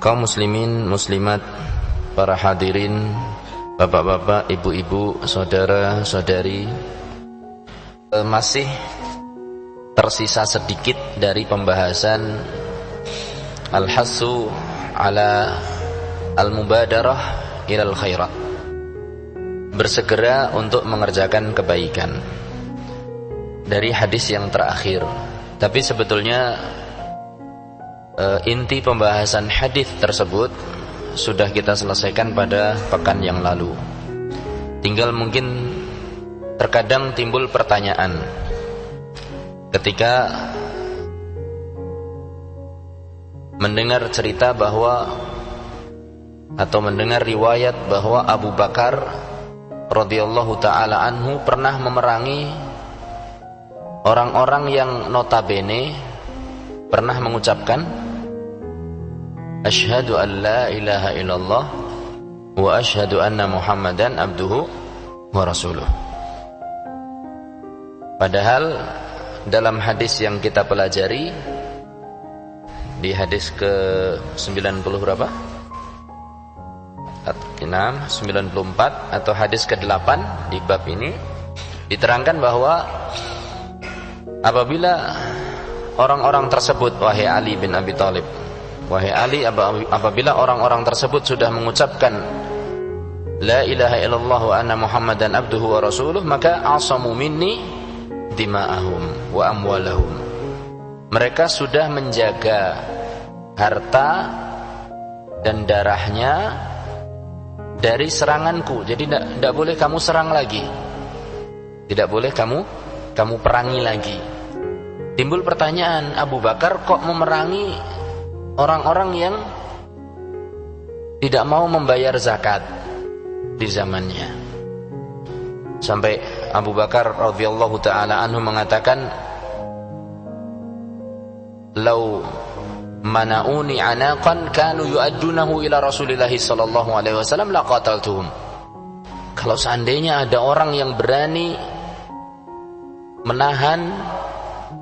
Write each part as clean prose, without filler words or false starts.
Kaum muslimin, muslimat, para hadirin, bapak-bapak, ibu-ibu, saudara-saudari, masih tersisa sedikit dari pembahasan al-hassu ala al-mubadarah ilal khairat, bersegera untuk mengerjakan kebaikan, dari hadis yang terakhir. Tapi sebetulnya inti pembahasan hadis tersebut sudah kita selesaikan pada pekan yang lalu. Tinggal mungkin terkadang timbul pertanyaan ketika mendengar cerita bahwa atau mendengar riwayat bahwa Abu Bakar radhiyallahu taala anhu pernah memerangi orang-orang yang notabene pernah mengucapkan asyhadu an la ilaha illallah wa asyhadu anna Muhammadan abduhu wa rasuluh. Padahal dalam hadis yang kita pelajari, di hadis ke 90 berapa? 94 atau hadis ke-8 di bab ini diterangkan bahwa apabila orang-orang tersebut, wahai Ali bin Abi Thalib, wahai Ali, apabila orang-orang tersebut sudah mengucapkan la ilaha illallah wa anna Muhammadan abduhu wa rasuluh, maka asamu minni dima'ahum wa amwalahum. Mereka sudah menjaga harta dan darahnya dari seranganku. Jadi tidak boleh kamu serang lagi, tidak boleh kamu perangi lagi. Timbul pertanyaan, Abu Bakar kok memerangi orang-orang yang tidak mau membayar zakat di zamannya? Sampai Abu Bakar radhiyallahu taala anhu mengatakan, "Lau mana'uni anaqan kanu yu'addunahu ila Rasulillah sallallahu alaihi wasallam laqataltuhum." Kalau seandainya ada orang yang berani menahan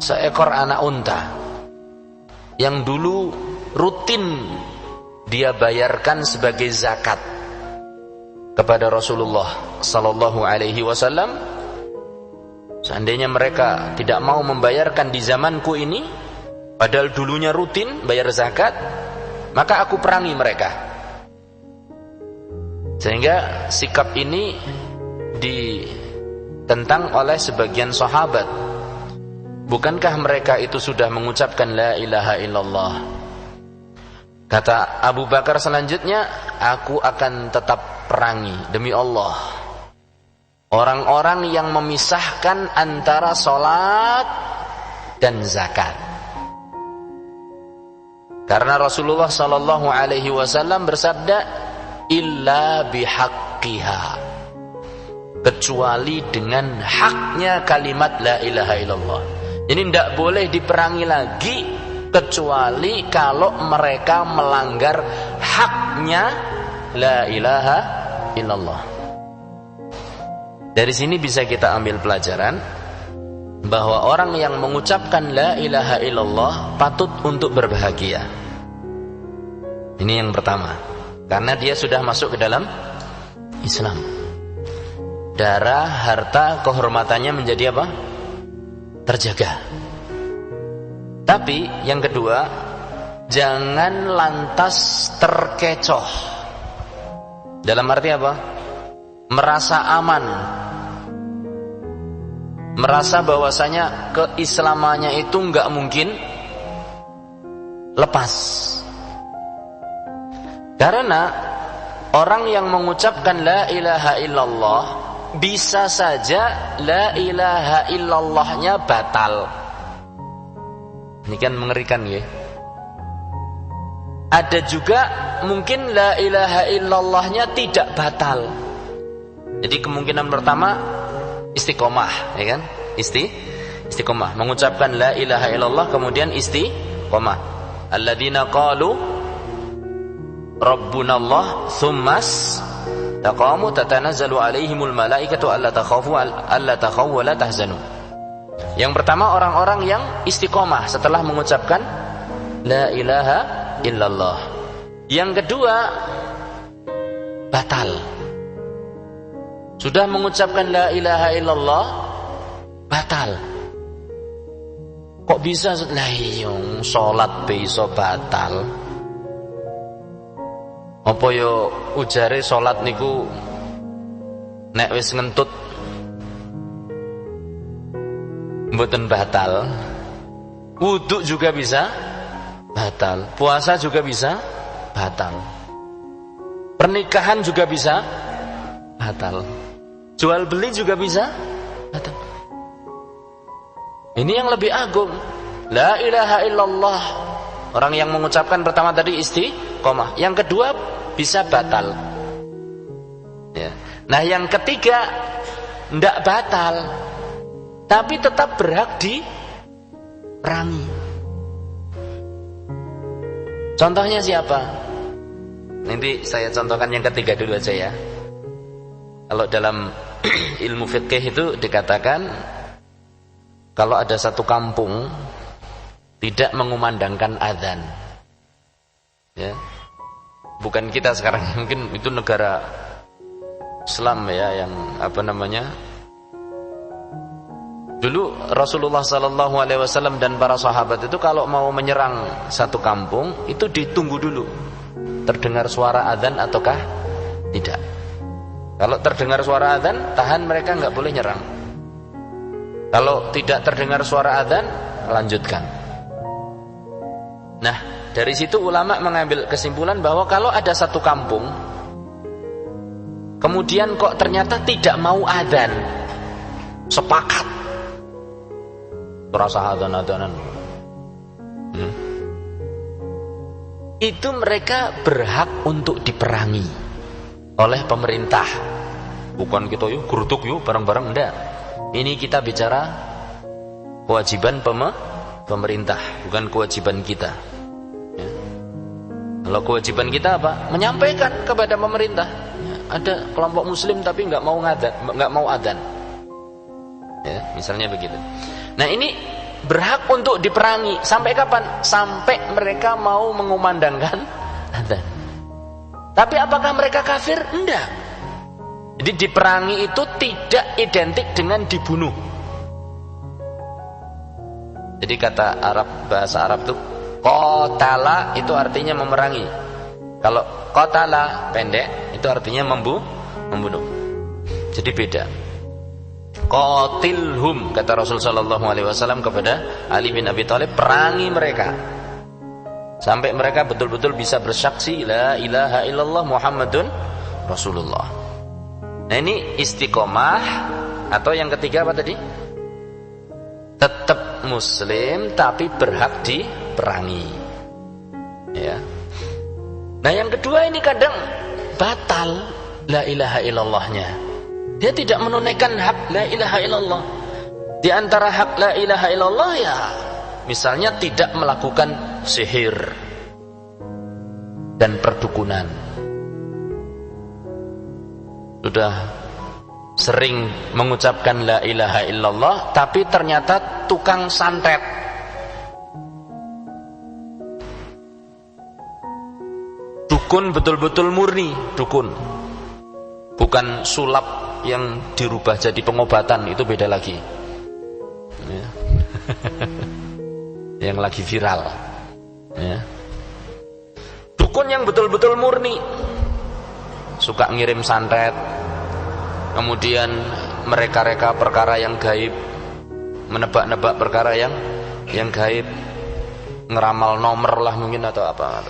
seekor anak unta yang dulu rutin dia bayarkan sebagai zakat kepada Rasulullah sallallahu alaihi wasallam, seandainya mereka tidak mau membayarkan di zamanku ini, padahal dulunya rutin bayar zakat, maka aku perangi mereka. Sehingga sikap ini ditentang oleh sebagian sahabat. Bukankah mereka itu sudah mengucapkan la ilaha illallah? Kata Abu Bakar selanjutnya, aku akan tetap perangi demi Allah orang-orang yang memisahkan antara sholat dan zakat. Karena Rasulullah sallallahu alaihi wasallam bersabda, illa bihaqqiha, kecuali dengan haknya kalimat la ilaha illallah. Ini tidak boleh diperangi lagi kecuali kalau mereka melanggar haknya la ilaha illallah. Dari sini bisa kita ambil pelajaran bahwa orang yang mengucapkan la ilaha illallah patut untuk berbahagia. Ini yang pertama, karena dia sudah masuk ke dalam Islam. Darah, harta, kehormatannya menjadi apa? Terjaga. Tapi yang kedua, jangan lantas terkecoh. Dalam arti apa? Merasa aman, merasa bahwasanya keislamannya itu enggak mungkin lepas. Karena orang yang mengucapkan la ilaha illallah, bisa saja la ilaha illallahnya batal. Ini kan mengerikan ya. Ada juga mungkin la ilaha illallahnya tidak batal. Jadi kemungkinan pertama istiqomah, ya kan? Istiqomah, mengucapkan la ilaha illallah kemudian istiqomah. Alladzina qalu Rabbunallah tsummas taqamu tatanazzalu alaihimul malaikatu alla takhafu wa la tahzanu. Yang pertama orang-orang yang istiqomah setelah mengucapkan la ilaha illallah. Yang kedua, batal. Sudah mengucapkan la ilaha illallah, batal. Kok bisa? Lah iya, salat bisa batal. Apa yo ujare salat niku nek wis ngentut mboten batal. Wudu juga bisa batal. Puasa juga bisa batal. Pernikahan juga bisa batal. Jual beli juga bisa batal. Ini yang lebih agung. La ilaha illallah. Orang yang mengucapkan pertama tadi istiqomah. Yang kedua bisa batal. Ya. Nah yang ketiga ndak batal, tapi tetap berhak diperangi. Contohnya siapa? Nanti saya contohkan yang ketiga dulu aja ya. Kalau dalam ilmu fikih itu dikatakan, kalau ada satu kampung tidak mengumandangkan adzan, ya, bukan kita sekarang, mungkin itu negara Islam ya, yang apa namanya, dulu Rasulullah SAW dan para sahabat itu kalau mau menyerang satu kampung itu ditunggu dulu terdengar suara adzan ataukah tidak. Kalau terdengar suara adzan, tahan, mereka nggak boleh nyerang. Kalau tidak terdengar suara adzan, lanjutkan. Nah, dari situ ulama mengambil kesimpulan bahwa kalau ada satu kampung kemudian kok ternyata tidak mau adzan, sepakat terasa adzan-adzanan, itu mereka berhak untuk diperangi oleh pemerintah. Bukan kita yuk geruduk yuk bareng-bareng, enggak. Ini kita bicara kewajiban pemerintah, bukan kewajiban kita. Ya. Kalau kewajiban kita apa? Menyampaikan kepada pemerintah. Ya, ada kelompok muslim tapi nggak mau adzan. Ya, misalnya begitu. Nah ini berhak untuk diperangi. Sampai kapan? Sampai mereka mau mengumandangkan adzan. Tapi apakah mereka kafir? Enggak. Jadi diperangi itu tidak identik dengan dibunuh. Jadi kata Arab, bahasa Arab itu qatala itu artinya memerangi. Kalau qatala pendek itu artinya membunuh. Jadi beda. Qatilhum kata Rasul sallallahu alaihi wasallam kepada Ali bin Abi Thalib, perangi mereka sampai mereka betul-betul bisa bersaksi la ilaha illallah Muhammadun Rasulullah. Nah ini istiqomah. Atau yang ketiga apa tadi? Tetap muslim tapi berhak diperangi. Ya. Nah yang kedua ini kadang batal la ilaha illallahnya. Dia tidak menunaikan hak la ilaha illallah. Di antara hak la ilaha illallah ya misalnya tidak melakukan sihir dan perdukunan. Sudah sering mengucapkan la ilaha illallah tapi ternyata tukang santet. Dukun betul-betul murni, dukun. Bukan sulap yang dirubah jadi pengobatan, itu beda lagi. Ya. Yang lagi viral. Ya. Dukun yang betul-betul murni. Suka ngirim santet, kemudian mereka-reka perkara yang gaib, menebak-nebak perkara yang gaib, ngeramal nomor lah mungkin atau apa.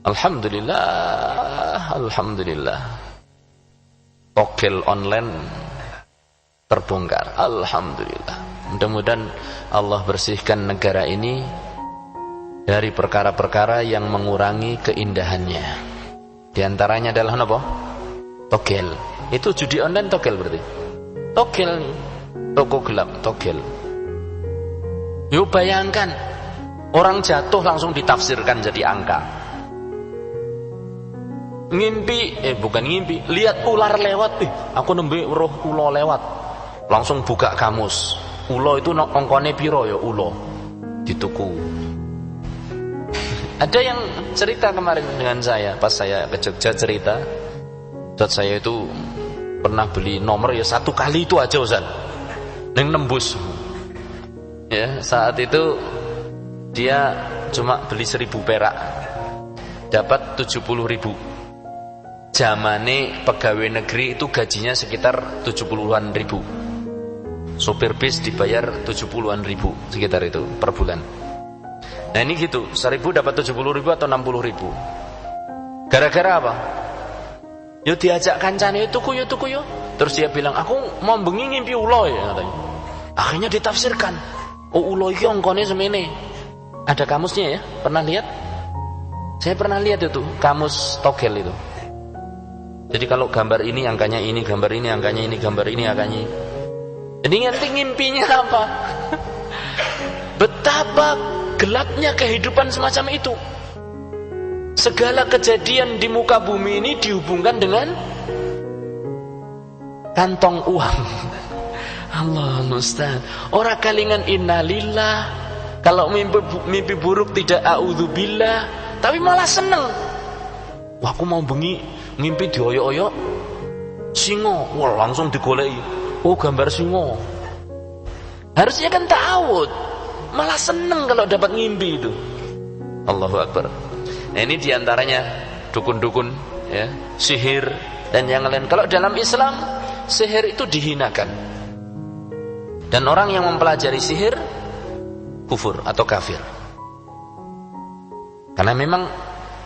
Alhamdulillah, togel online terbongkar. Alhamdulillah. Mudah-mudahan Allah bersihkan negara ini dari perkara-perkara yang mengurangi keindahannya. Di antaranya adalah apa? Togel. Itu judi online togel berarti. Togel nih. Toko gelap togel. Yuk bayangkan, orang jatuh langsung ditafsirkan jadi angka. Bukan ngimpi, lihat ular lewat, aku nembe roh ulo lewat. Langsung buka kamus. Ulo itu ongkone piro ya ulo? Dituku. Ada yang cerita kemarin dengan saya pas saya ke Jogja, cerita Ustaz, saya itu pernah beli nomor ya 1 kali itu aja Ustaz, yang nembus ya. Saat itu dia cuma beli 1.000 perak dapat 70.000. Zamane pegawai negeri itu gajinya sekitar 70-an ribu, sopir bis dibayar 70-an ribu sekitar itu per bulan. Nah ini gitu, 1.000 dapat 70.000 atau 60.000. Gara-gara apa? Yo diajak kancane tuku yo. Terus dia bilang, aku mau bengi ngimpi ulo ya katanya. Akhirnya ditafsirkan, oh ulo iki ongkone semene. Ada kamusnya ya, pernah lihat? Saya pernah lihat itu kamus togel itu. Jadi kalau gambar ini angkanya ini, gambar ini angkanya ini, gambar ini angkanya ini. Jadi nanti ngimpinya apa? Betapa gelapnya kehidupan semacam itu. Segala kejadian di muka bumi ini dihubungkan dengan kantong uang. Allah Ustaz. Orang kalingan innalillah. Kalau mimpi buruk tidak a'udzubillah, tapi malah seneng. Wah, aku mau bengi ngimpi dioyok-oyok singo. Wah, langsung digoleki. Oh, gambar singo. Harusnya kan ta'awud, malah seneng kalau dapat ngimpi itu. Allahu Akbar. Nah, ini diantaranya dukun-dukun ya, sihir dan yang lain. Kalau dalam Islam sihir itu dihinakan, dan orang yang mempelajari sihir kufur atau kafir, karena memang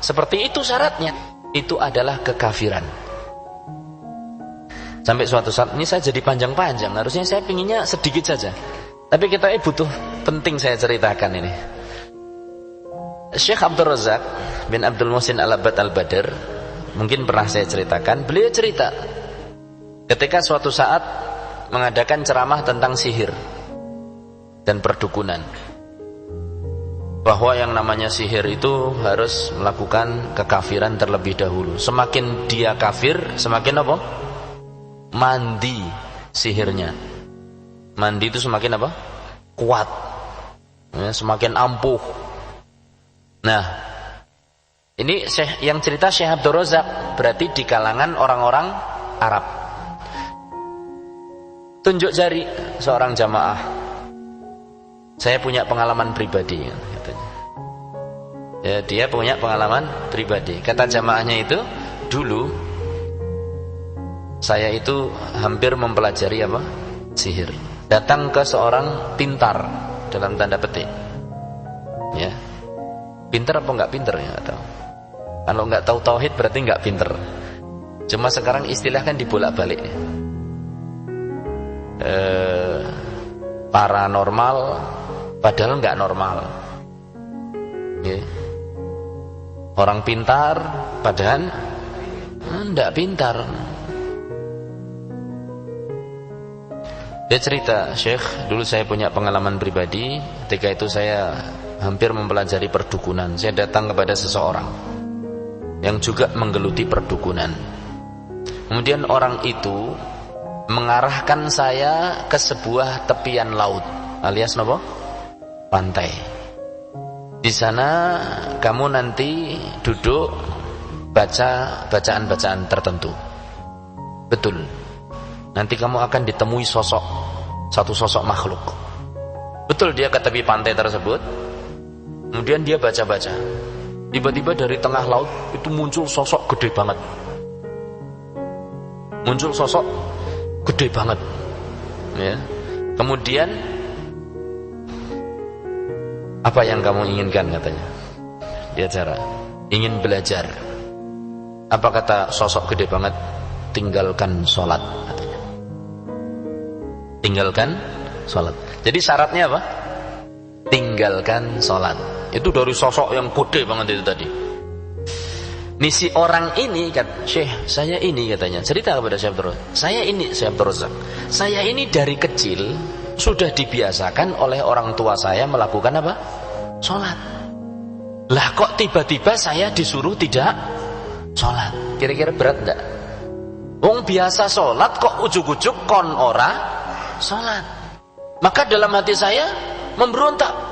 seperti itu syaratnya. Itu adalah kekafiran. Sampai suatu saat ini saya jadi panjang-panjang, harusnya saya pinginnya sedikit saja, tapi kita butuh, penting saya ceritakan ini. Syekh Abdul Razak bin Abdul Muhsin Al-Abbad Al-Badr, mungkin pernah saya ceritakan. Beliau cerita ketika suatu saat mengadakan ceramah tentang sihir dan perdukunan, bahwa yang namanya sihir itu harus melakukan kekafiran terlebih dahulu. Semakin dia kafir, semakin apa? Mandi sihirnya. Mandi itu semakin apa? Kuat ya, semakin ampuh. Nah, ini yang cerita Syekh Abdul Razak, berarti di kalangan orang-orang Arab. Tunjuk jari seorang jamaah, saya punya pengalaman pribadi katanya. Ya, dia punya pengalaman pribadi. Kata jamaahnya itu, dulu saya itu hampir mempelajari apa? Sihir. Datang ke seorang pintar dalam tanda petik. Ya. Pintar apa enggak pintar ya, enggak tahu. Kalau enggak tahu tauhid berarti enggak pintar. Cuma sekarang istilah kan dibolak-balik. Paranormal padahal enggak normal. Ya. Orang pintar padahal enggak pintar. Dia cerita, Syekh, dulu saya punya pengalaman pribadi. Ketika itu saya hampir mempelajari perdukunan. Saya datang kepada seseorang yang juga menggeluti perdukunan. Kemudian orang itu mengarahkan saya ke sebuah tepian laut, alias apa? Pantai. Di sana kamu nanti duduk baca bacaan-bacaan tertentu. Betul. Nanti kamu akan ditemui satu sosok makhluk. Betul, dia ke tepi pantai tersebut. Kemudian dia baca-baca. Tiba-tiba dari tengah laut itu muncul sosok gede banget. Muncul sosok gede banget. Ya. Kemudian apa yang kamu inginkan katanya? Dia cara ingin belajar. Apa kata sosok gede banget? Tinggalkan sholat katanya. Tinggalkan sholat. Jadi syaratnya apa? Tinggalkan sholat. Itu dari sosok yang gede banget itu tadi. Nih si orang ini kata, Syekh, saya ini katanya, cerita kepada Syekh Abdul Razak, Syekh Abdul Razak, saya ini dari kecil sudah dibiasakan oleh orang tua saya melakukan apa? Sholat. Lah kok tiba-tiba saya disuruh tidak sholat? Kira-kira berat enggak? Wong biasa sholat kok ujuk-ujuk kon ora sholat. Maka dalam hati saya memberontak.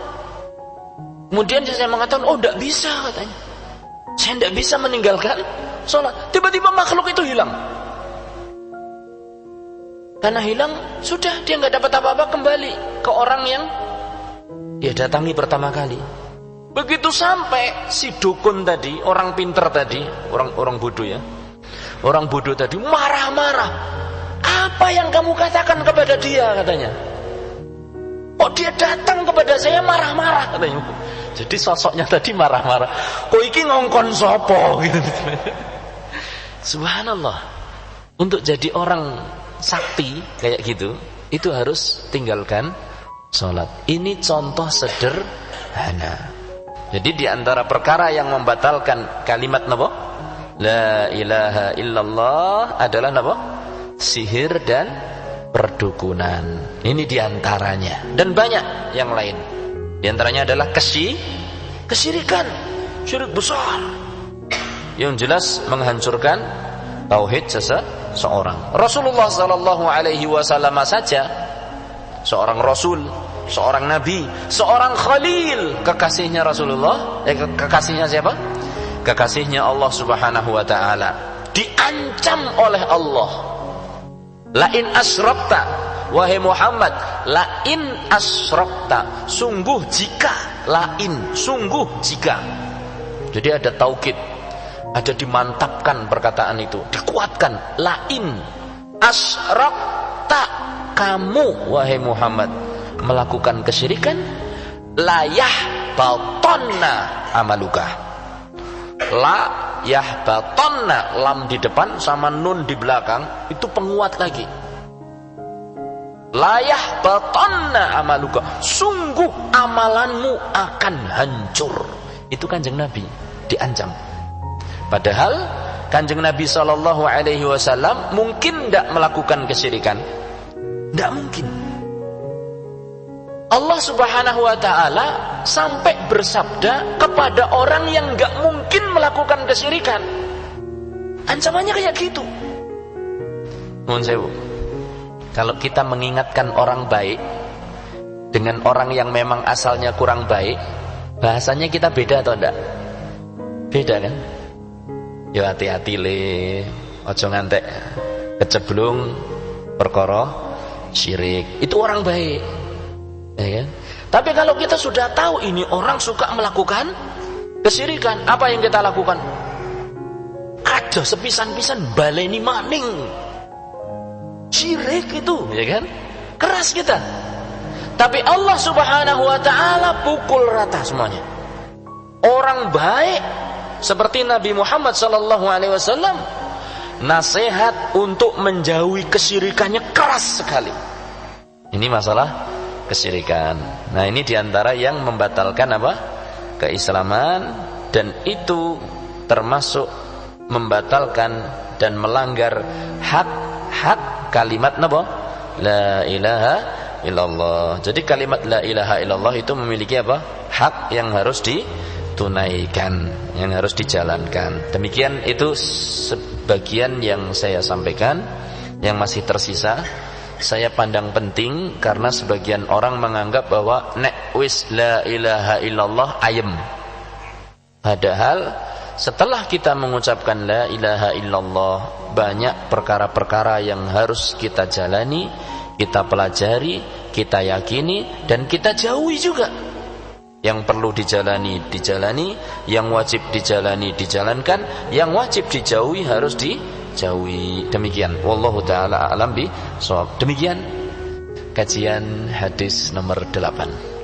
Kemudian saya mengatakan, oh tidak bisa katanya. Saya tidak bisa meninggalkan sholat. Tiba-tiba makhluk itu hilang. Karena hilang, sudah dia nggak dapat apa-apa, kembali ke orang yang dia datangi pertama kali. Begitu sampai si dukun tadi, orang pinter tadi, orang bodoh ya, orang bodoh tadi marah-marah. Apa yang kamu katakan kepada dia katanya? Oh dia datang kepada saya marah-marah katanya. Jadi sosoknya tadi marah-marah. Kok iki ngongkon sopo gitu. Subhanallah. Untuk jadi orang sakti kayak gitu, itu harus tinggalkan sholat. Ini contoh sederhana. Jadi di antara perkara yang membatalkan kalimat napa? La ilaha illallah adalah napa? Sihir dan perdukunan. Ini di antaranya, dan banyak yang lain. Di antaranya adalah kesyirikan, syirik besar yang jelas menghancurkan tauhid seseorang. Rasulullah sallallahu alaihi wasallam saja, seorang rasul, seorang nabi, seorang khalil, kekasihnya Rasulullah, kekasihnya siapa? Kekasihnya Allah Subhanahu wa taala, diancam oleh Allah. Lain asyrakta, wahai Muhammad, lain asyrakta, sungguh jika, lain, sungguh jika. Jadi ada taukid, ada dimantapkan perkataan itu, dikuatkan. Lain asyrakta, kamu wahai Muhammad melakukan kesyirikan, layah batonna amaluka. La yahbatonna, lam di depan sama nun di belakang, itu penguat lagi. La yahbatonna amaluka, sungguh amalanmu akan hancur. Itu Kanjeng Nabi diancam. Padahal Kanjeng Nabi sallallahu alaihi wasallam mungkin tidak melakukan kesyirikan. Tidak mungkin. Allah Subhanahu wa ta'ala sampai bersabda kepada orang yang gak mungkin melakukan kesyirikan. Ancamannya kayak gitu. Mohon sewu, kalau kita mengingatkan orang baik dengan orang yang memang asalnya kurang baik, bahasanya kita beda atau enggak? Beda kan? Ya hati-hati le, ojo ngantek keceblung perkara syirik. Itu orang baik, ya kan? Tapi kalau kita sudah tahu ini orang suka melakukan kesyirikan, apa yang kita lakukan? Ada sepisan-pisan baleni maning syirik itu, ya kan? Keras kita. Tapi Allah Subhanahu wa ta'ala pukul rata semuanya. Orang baik seperti Nabi Muhammad sallallahu alaihi wasallam, nasihat untuk menjauhi kesyirikannya keras sekali. Ini masalah kesyirikan. Nah, ini diantara yang membatalkan apa? Keislaman, dan itu termasuk membatalkan dan melanggar hak kalimat napa? La ilaha illallah. Jadi kalimat la ilaha illallah itu memiliki apa? Hak yang harus ditunaikan, yang harus dijalankan. Demikian itu sebagian yang saya sampaikan. Yang masih tersisa saya pandang penting, karena sebagian orang menganggap bahwa nek wis la ilaha illallah ayem. Padahal setelah kita mengucapkan la ilaha illallah, banyak perkara-perkara yang harus kita jalani, kita pelajari, kita yakini, dan kita jauhi juga. Yang perlu dijalani, dijalani. Yang wajib dijalani, dijalankan. Yang wajib dijauhi, harus dijauhi. Demikian. Wallahu ta'ala a'lam bishawab. Demikian kajian hadis nomor 8.